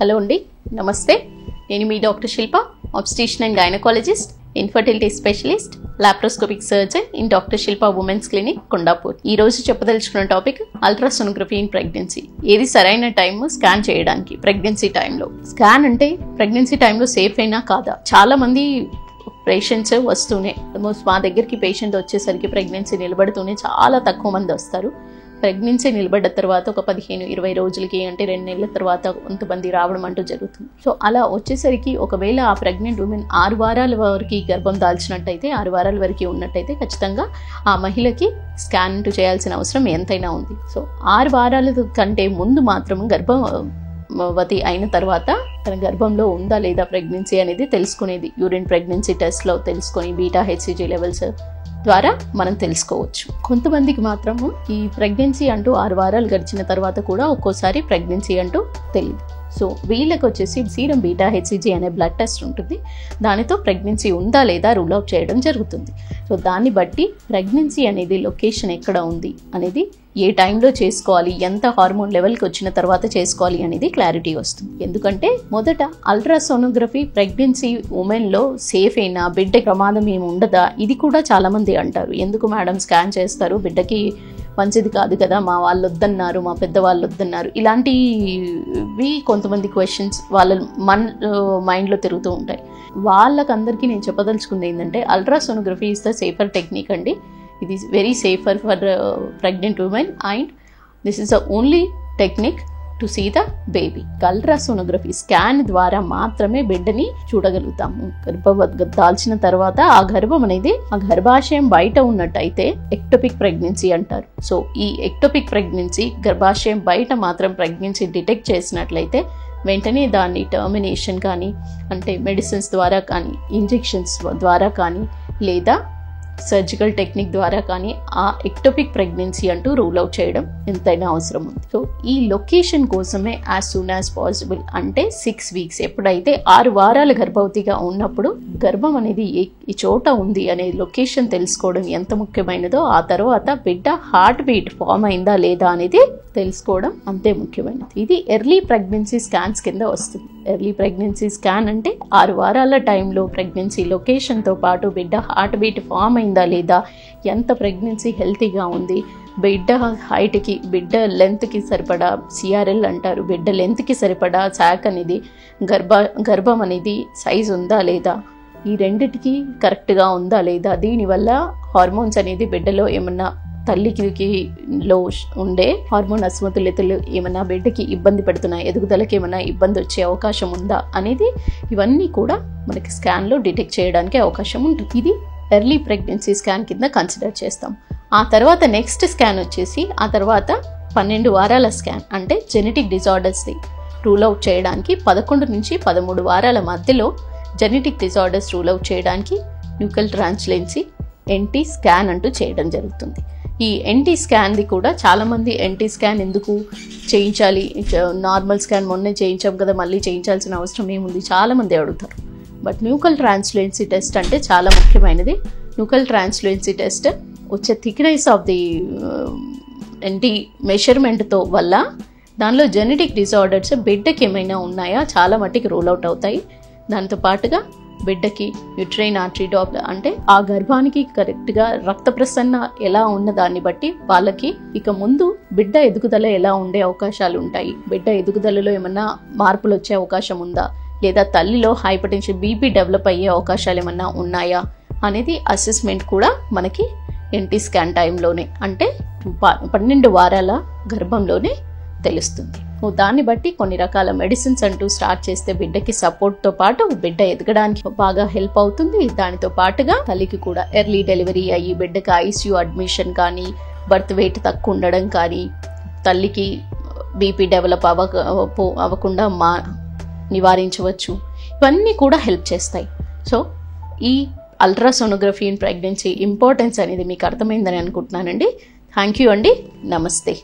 Hello అండి, నమస్తే. నేను మీ doctor Shilpa, obstetrician and gynaecologist, infertility specialist, laparoscopic surgeon in doctor Shilpa women's clinic, Kondapur. ఈ రోజు చెప్పదలుచుకున్న టాపిక్ అల్ట్రాసోనోగ్రఫీ ఇన్ ప్రెగ్నెన్సీ. ఏది సరైన టైం స్కాన్ చేయడానికి ప్రెగ్నెన్సీ టైంలో? స్కాన్ అంటే ప్రెగ్నెన్సీ టైంలో సేఫ్ అయినా కాదా? చాలా మంది పేషెంట్స్ వస్తూనే, మా దగ్గరికి పేషెంట్ వచ్చేసరికి ప్రెగ్నెన్సీ నిలబడుతూనే చాలా తక్కువ మంది వస్తారు. ప్రెగ్నెన్సీ నిలబడ్డ తర్వాత ఒక 15-20 రోజులకి, అంటే 2 నెలల తర్వాత కొంతమంది రావడం అంటూ జరుగుతుంది. సో అలా వచ్చేసరికి ఒకవేళ ఆ ప్రెగ్నెంట్ ఉమెన్ 6 వారాల వరకు గర్భం దాల్చినట్టయితే, 6 వారాల వరకు ఉన్నట్టయితే ఖచ్చితంగా ఆ మహిళకి స్కాన్ అంటూ చేయాల్సిన అవసరం ఎంతైనా ఉంది. సో 6 వారాల కంటే ముందు మాత్రం గర్భవతి అయిన తర్వాత తన గర్భంలో ఉందా లేదా ప్రెగ్నెన్సీ అనేది తెలుసుకునేది యూరిన్ ప్రెగ్నెన్సీ టెస్ట్లో తెలుసుకొని బీటా హెచ్సిజీ లెవెల్స్ ద్వారా మనం తెలుసుకోవచ్చు. కొంతమందికి మాత్రము ఈ ప్రెగ్నెన్సీ అంటూ 6 వారాలు గడిచిన తర్వాత కూడా ఒక్కోసారి ప్రెగ్నెన్సీ అంటూ తెలియదు. సో వీళ్ళకి వచ్చేసి సీరం బీటా హెచ్సిజీ అనే బ్లడ్ టెస్ట్ ఉంటుంది. దానితో ప్రెగ్నెన్సీ ఉందా లేదా రూల్ అవుట్ చేయడం జరుగుతుంది. సో దాన్ని బట్టి ప్రెగ్నెన్సీ అనేది లొకేషన్ ఎక్కడ ఉంది అనేది, ఏ టైంలో చేసుకోవాలి, ఎంత హార్మోన్ లెవెల్కి వచ్చిన తర్వాత చేసుకోవాలి అనేది క్లారిటీ వస్తుంది. ఎందుకంటే మొదట అల్ట్రాసోనోగ్రఫీ ప్రెగ్నెన్సీ ఉమెన్లో సేఫ్ అయినా, బిడ్డ ప్రమాదం ఏమి ఉండదా, ఇది కూడా చాలామంది అంటారు. ఎందుకు మేడం స్కాన్ చేస్తారు, బిడ్డకి మంచిది కాదు కదా, మా వాళ్ళు వద్దన్నారు, మా పెద్దవాళ్ళు వద్దన్నారు, ఇలాంటివి కొంతమంది క్వశ్చన్స్ వాళ్ళ మైండ్లో తిరుగుతూ ఉంటాయి. వాళ్ళకందరికీ నేను చెప్పదలుచుకుంది ఏంటంటే, ultrasonography is the safer technique అండి. ఇది very safer for pregnant women and this is the only technique to see the baby. Ultrasonography scan ద్వారా మాత్రమే బిడ్డని చూడగలుగుతాము. దాల్చిన తర్వాత ఆ గర్భం అనేది ఆ గర్భాశయం బయట ఉన్నట్టయితే ఎక్టోపిక్ ప్రెగ్నెన్సీ అంటారు. సో ఈ ఎక్టోపిక్ ప్రెగ్నెన్సీ గర్భాశయం బయట మాత్రం ప్రెగ్నెన్సీ డిటెక్ట్ చేసినట్లయితే వెంటనే దాన్ని టర్మినేషన్ కానీ, అంటే మెడిసిన్స్ ద్వారా కానీ, ఇంజెక్షన్స్ ద్వారా కానీ, లేదా సర్జికల్ టెక్నిక్ ద్వారా కానీ ఆ ఎక్టోపిక్ ప్రెగ్నెన్సీ అంటూ రూల్ అవుట్ చేయడం ఎంతైనా అవసరం ఉంది. సో ఈ లొకేషన్ కోసమే యాజ్ సూన్ యాజ్ పాసిబుల్, అంటే 6 వీక్స్, ఎప్పుడైతే 6 వారాల గర్భవతిగా ఉన్నప్పుడు గర్భం అనేది ఈ చోట ఉంది అనే లొకేషన్ తెలుసుకోవడం ఎంత ముఖ్యమైనదో, ఆ తర్వాత బిడ్డ హార్ట్ బీట్ ఫామ్ అయిందా లేదా అనేది తెలుసుకోవడం అంతే ముఖ్యమైనది. ఇది ఎర్లీ ప్రెగ్నెన్సీ స్కాన్స్ కింద వస్తుంది. ఎర్లీ ప్రెగ్నెన్సీ స్కాన్ అంటే 6 వారాల టైంలో ప్రెగ్నెన్సీ లొకేషన్తో పాటు బిడ్డ హార్ట్ బీట్ ఫామ్ అయిందా లేదా, ఎంత ప్రెగ్నెన్సీ హెల్తీగా ఉంది, బిడ్డ హైట్కి, బిడ్డ లెంత్కి సరిపడా, సిఆర్ఎల్ అంటారు, బిడ్డ లెంత్కి సరిపడా శాక్ అనేది, గర్భం అనేది సైజ్ ఉందా లేదా, ఈ రెండిటికి కరెక్ట్గా ఉందా లేదా, దీనివల్ల హార్మోన్స్ అనేది బిడ్డలో ఏమన్నా తల్లికి లో ఉండే హార్మోన్ అసమతుల్యతలు ఏమైనా బిడ్డకి ఇబ్బంది పెడుతున్నాయి, ఎదుగుదలకి ఏమైనా ఇబ్బంది వచ్చే అవకాశం ఉందా అనేది, ఇవన్నీ కూడా మనకి స్కాన్లో డిటెక్ట్ చేయడానికి అవకాశం ఉంటుంది. ఇది ఎర్లీ ప్రెగ్నెన్సీ స్కాన్ కింద కన్సిడర్ చేస్తాం. ఆ తర్వాత నెక్స్ట్ స్కాన్ వచ్చేసి, ఆ తర్వాత 12 వారాల స్కాన్, అంటే జెనెటిక్ డిజార్డర్స్ని రూల్ అవుట్ చేయడానికి 11 నుంచి 13 వారాల మధ్యలో జెనెటిక్ డిజార్డర్స్ రూల్ అవుట్ చేయడానికి న్యూకల్ ట్రాన్స్లెన్సీ ఎన్టీ స్కాన్ అంటూ చేయడం జరుగుతుంది. ఈ ఎన్టీ స్కాన్ది కూడా చాలామంది ఎన్టీ స్కాన్ ఎందుకు చేయించాలి, నార్మల్ స్కాన్ మొన్నే చేయించాం కదా, మళ్ళీ చేయించాల్సిన అవసరం ఏముంది, చాలామంది అడుగుతారు. బట్ న్యూకల్ ట్రాన్స్లెన్సీ టెస్ట్ అంటే చాలా ముఖ్యమైనది. న్యూకల్ ట్రాన్స్లెన్సీ టెస్ట్ వచ్చే థిక్నెస్ ఆఫ్ ది ఎన్టీ మెషర్మెంట్తో వల్ల దానిలో జెనెటిక్ డిజార్డర్స్ బిడ్డకి ఏమైనా ఉన్నాయా చాలా మట్టికి రూల్ అవుట్ అవుతాయి. దాంతో పాటుగా బిడ్డకి యూట్రైన్ ఆర్టరీ డాప్లర్, అంటే ఆ గర్భానికి కరెక్ట్గా రక్త ప్రసరణ ఎలా ఉన్న దాన్ని బట్టి వాళ్ళకి ఇక ముందు బిడ్డ ఎదుగుదల ఎలా ఉండే అవకాశాలు ఉంటాయి, బిడ్డ ఎదుగుదలలో ఏమన్నా మార్పులు వచ్చే అవకాశం ఉందా, లేదా తల్లిలో హైపర్టెన్షన్ బీపీ డెవలప్ అయ్యే అవకాశాలు ఏమన్నా ఉన్నాయా అనేది అసెస్మెంట్ కూడా మనకి ఎన్టీ స్కాన్ టైంలోనే, అంటే 12 వారాల గర్భంలోనే తెలుస్తుంది. దాన్ని బట్టి కొన్ని రకాల మెడిసిన్స్ అంటూ స్టార్ట్ చేస్తే బిడ్డకి సపోర్ట్తో పాటు బిడ్డ ఎదగడానికి బాగా హెల్ప్ అవుతుంది. దానితో పాటుగా తల్లికి కూడా ఎర్లీ డెలివరీ అయ్యి బిడ్డకి ఐసీయూ అడ్మిషన్ కానీ, బర్త్ వెయిట్ తక్కువ ఉండడం కానీ, తల్లికి బీపీ డెవలప్ అవ్వకుండా నివారించవచ్చు. ఇవన్నీ కూడా హెల్ప్ చేస్తాయి. సో ఈ అల్ట్రాసోనోగ్రఫీ ఇన్ ప్రెగ్నెన్సీ ఇంపార్టెన్స్ అనేది మీకు అర్థమైందని అనుకుంటున్నానండి. థ్యాంక్ యూ అండి, నమస్తే.